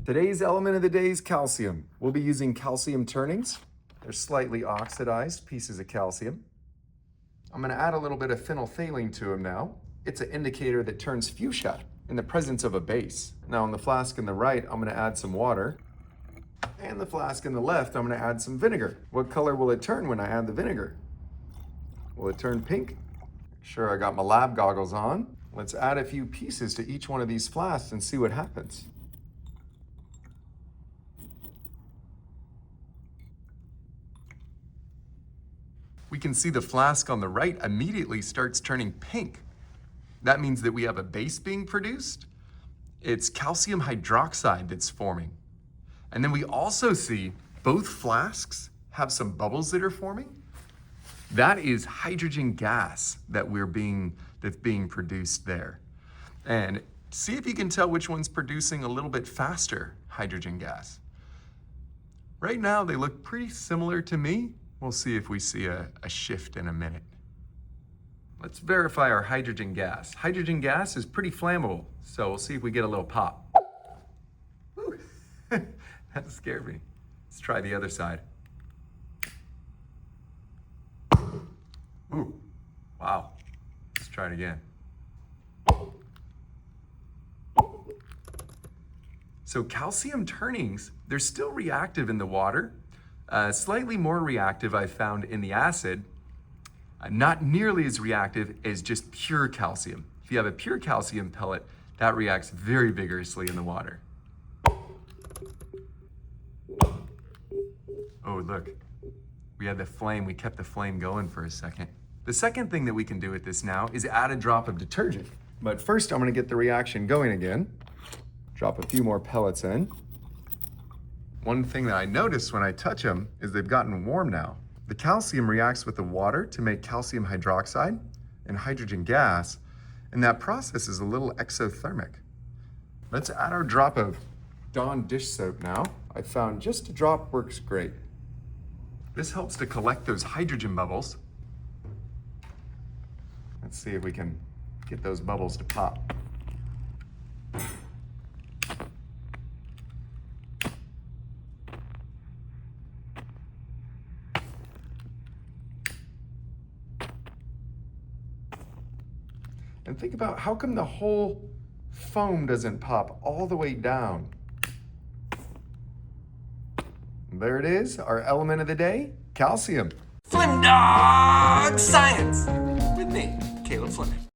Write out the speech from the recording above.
Today's element of the day is calcium. We'll be using calcium turnings. They're slightly oxidized pieces of calcium. I'm going to add a little bit of phenolphthalein to them now. It's an indicator that turns fuchsia in the presence of a base. Now on the flask on the right, I'm going to add some water. And the flask on the left, I'm going to add some vinegar. What color will it turn when I add the vinegar? Will it turn pink? Make sure I got my lab goggles on. Let's add a few pieces to each one of these flasks and see what happens. We can see the flask on the right immediately starts turning pink. That means that we have a base being produced. It's calcium hydroxide that's forming. And then we also see both flasks have some bubbles that are forming. That is hydrogen gas that's being produced there. And see if you can tell which one's producing a little bit faster hydrogen gas. Right now they look pretty similar to me. We'll see if we see a shift in a minute. Let's verify our hydrogen gas. Hydrogen gas is pretty flammable, so we'll see if we get a little pop. Ooh, that scared me. Let's try the other side. Ooh, wow. Let's try it again. So calcium turnings, they're still reactive in the water. Slightly more reactive I found in the acid. Not nearly as reactive as just pure calcium. If you have a pure calcium pellet, that reacts very vigorously in the water. Oh, look, we had the flame, we kept the flame going for a second. The second thing that we can do with this now is add a drop of detergent. But first I'm gonna get the reaction going again. Drop a few more pellets in. One thing that I noticed when I touch them is they've gotten warm now. The calcium reacts with the water to make calcium hydroxide and hydrogen gas, and that process is a little exothermic. Let's add our drop of Dawn dish soap now. I found just a drop works great. This helps to collect those hydrogen bubbles. Let's see if we can get those bubbles to pop. And think about how come the whole foam doesn't pop all the way down. There it is, our element of the day, calcium. Flim Dog Science with me, Caleb Fleming.